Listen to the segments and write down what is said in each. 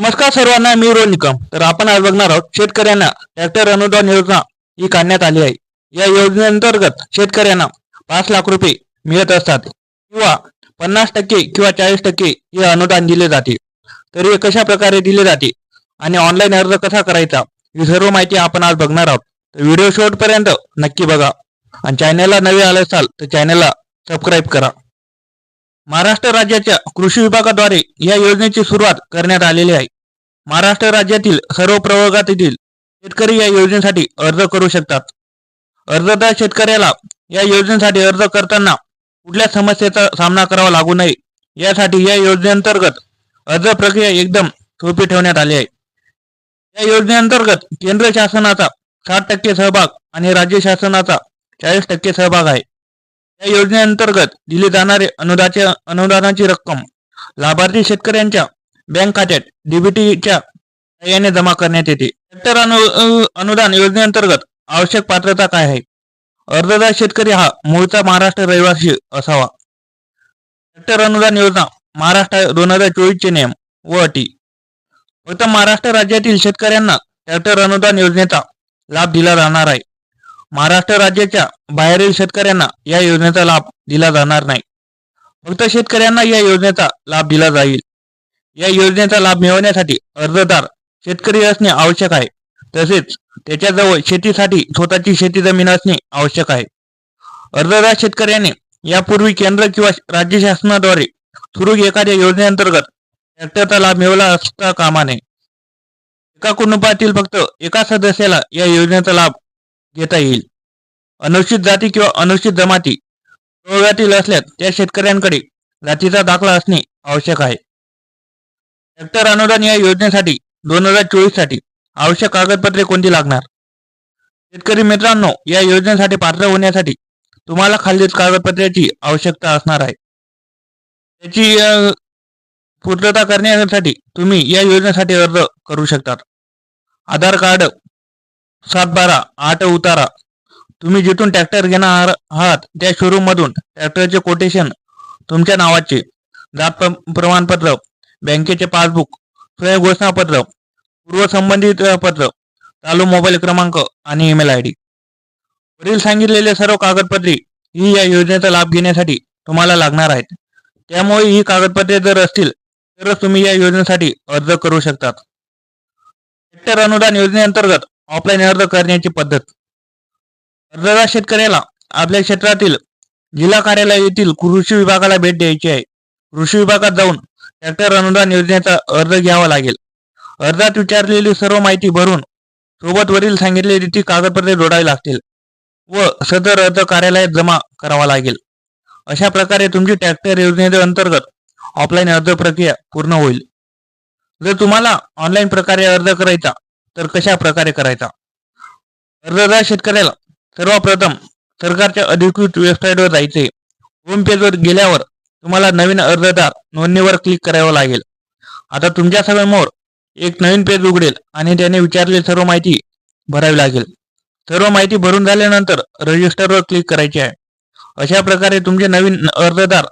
नमस्कार सर्वांना, मी रोहन निकम. तर आपण आज बघणार आहोत शेतकऱ्यांना ट्रॅक्टर अनुदान योजना ही काढण्यात आली आहे. या योजनेअंतर्गत शेतकऱ्यांना 5 लाख रुपये मिळत असतात किंवा 50% किंवा 40% हे अनुदान दिले जाते. तर हे कशा प्रकारे दिले जाते आणि ऑनलाईन अर्ज कसा करायचा ही सर्व माहिती आपण आज बघणार आहोत. तर व्हिडिओ शेवटपर्यंत नक्की बघा आणि चॅनलला नवे आले असाल तर चॅनलला सबस्क्राईब करा. महाराष्ट्र राज्याच्या कृषी विभागाद्वारे या योजनेची सुरुवात करण्यात आलेली आहे. महाराष्ट्र राज्यातील सर्व प्रवर्गातील शेतकरी या योजनेसाठी अर्ज करू शकतात. अर्जदार शेतकऱ्याला या योजनेसाठी अर्ज करताना कुठल्या समस्येचा सामना करावा लागू नये यासाठी या योजनेअंतर्गत अर्ज प्रक्रिया एकदम सोपी ठेवण्यात आली आहे. या योजनेअंतर्गत केंद्र शासनाचा 60% सहभाग आणि राज्य शासनाचा 40% सहभाग आहे. या योजनेअंतर्गत दिली जाणारे अनुदानाची रक्कम लाभार्थी शेतकऱ्यांच्या बँक खात्यात डीबीटीच्या साहाय्याने जमा करण्यात येते. ट्रॅक्टर अनुदान योजनेअंतर्गत आवश्यक पात्रता काय आहे? अर्जदार शेतकरी हा मूळचा महाराष्ट्र रहिवासी असावा. ट्रॅक्टर अनुदान योजना महाराष्ट्र 2024 चे नियम व अटी. फक्त महाराष्ट्र राज्यातील शेतकऱ्यांना ट्रॅक्टर अनुदान योजनेचा लाभ दिला जाणार आहे. महाराष्ट्र राज्याच्या बाहेरील शेतकऱ्यांना या योजनेचा लाभ दिला जाणार नाही. फक्त शेतकऱ्यांना या योजनेचा लाभ दिला जाईल. या योजनेचा लाभ मिळवण्यासाठी अर्जदार शेतकरी असणे आवश्यक आहे. तसेच त्याच्याजवळ शेतीसाठी स्वतःची शेती जमीन असणे आवश्यक आहे. अर्जदार शेतकऱ्याने यापूर्वी केंद्र किंवा राज्य शासनाद्वारे सुरू एखाद्या योजनेअंतर्गत ट्रॅक्टरचा लाभ मिळवला असता कामा नये. एका कुटुंबातील फक्त एका सदस्याला या योजनेचा लाभ घेता येईल. अनुसूचित जाती किंवा अनुसूचित जमाती प्रवर्गातील असल्यास त्या शेतकऱ्यांकडे जातीचा दाखला असणे आवश्यक आहे. ट्रॅक्टर अनुदान या योजनेसाठी 2024 साठी आवश्यक कागदपत्रे कोणती लागणार? शेतकरी मित्रांनो, या योजनेसाठी पात्र होण्यासाठी तुम्हाला खालील कागदपत्राची आवश्यकता असणार आहे. त्याची पूर्तता करण्यासाठी तुम्ही या योजनेसाठी अर्ज करू शकता. आधार कार्ड 7/12/8 उतारा. तुम्ही जिथून ट्रॅक्टर घेणार आहात त्या शोरूम मधून ट्रॅक्टरचे कोटेशन, तुमच्या नावाचे जात प्रमाणपत्र, बँकेचे पासबुक, स्वयं घोषणापत्र, पूर्व संबंधित पत्र, चालू मोबाईल क्रमांक आणि ईमेल ID. वरील सांगितलेले सर्व कागदपत्रे ही या योजनेचा लाभ घेण्यासाठी तुम्हाला लागणार आहेत. त्यामुळे ही कागदपत्रे जर असतील तरच तुम्ही या योजनेसाठी अर्ज करू शकतात. ट्रॅक्टर अनुदान योजनेअंतर्गत ऑफलाईन अर्ज करण्याची पद्धत. अर्जदार शेतकऱ्याला आपल्या क्षेत्रातील जिल्हा कार्यालय येथील कृषी विभागाला भेट द्यायची आहे. कृषी विभागात जाऊन ट्रॅक्टर अनुदान योजनेचा अर्ज घ्यावा लागेल. अर्जात विचारलेली सर्व माहिती भरून सोबत वरील सांगितलेली ती कागदपत्रे जोडावी लागतील व सदर अर्ज कार्यालयात जमा करावा लागेल. अशा प्रकारे तुमची ट्रॅक्टर योजनेच्या अंतर्गत ऑफलाईन अर्ज प्रक्रिया पूर्ण होईल. जर तुम्हाला ऑनलाईन प्रकारे अर्ज करायचा तर कशा प्रकारे करायचा? अर्जदार शेतकऱ्याला सर्वप्रथम सरकारच्या अधिकृत वेबसाईटवर जायचे. होम पेजवर गेल्यावर तुम्हाला नवीन अर्जदार नोंदणीवर क्लिक करावं लागेल. आता तुमच्या समोर एक नवीन पेज उघडेल आणि त्याने विचारलेली सर्व माहिती भरावी लागेल. सर्व माहिती भरून झाल्यानंतर रजिस्टरवर क्लिक करायचे आहे. अशा प्रकारे तुमचे नवीन अर्जदार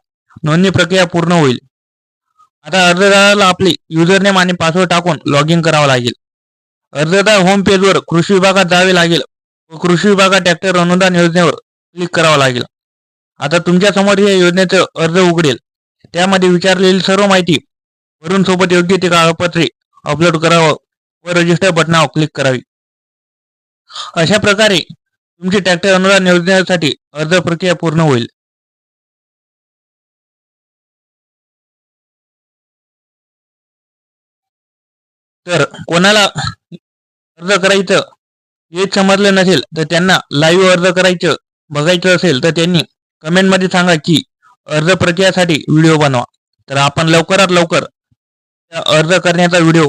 नोंदणी प्रक्रिया पूर्ण होईल. आता अर्जदाराला आपले युजरनेम आणि पासवर्ड टाकून लॉग इन करावं लागेल. अर्जदार होम पेजवर कृषी विभागात जावे लागेल व कृषी विभागात ट्रॅक्टर अनुदान योजनेवर क्लिक करावं लागेल. आता तुमच्या समोर या योजनेचे अर्ज उघडेल. त्यामध्ये विचारलेली सर्व माहिती भरून सोबत योग्य ते कागदपत्रे अपलोड करावं व रजिस्टर बटनावर क्लिक करावी. अशा प्रकारे तुमची ट्रॅक्टर अनुदान योजनेसाठी अर्ज प्रक्रिया पूर्ण होईल. तर कोणाला अर्ज करायचं हेच समजलं नसेल तर त्यांना लाईव्ह अर्ज करायचं बघायचं असेल तर त्यांनी कमेंटमध्ये सांगा की अर्ज प्रक्रियासाठी व्हिडिओ बनवा. तर आपण लवकरात लवकर अर्ज करण्याचा व्हिडिओ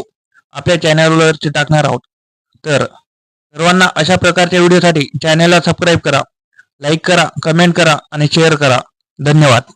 आपल्या चॅनलवरती टाकणार आहोत. तर सर्वांना अशा प्रकारच्या व्हिडिओसाठी चॅनलला सबस्क्राईब करा, लाईक करा, कमेंट करा आणि शेअर करा. धन्यवाद.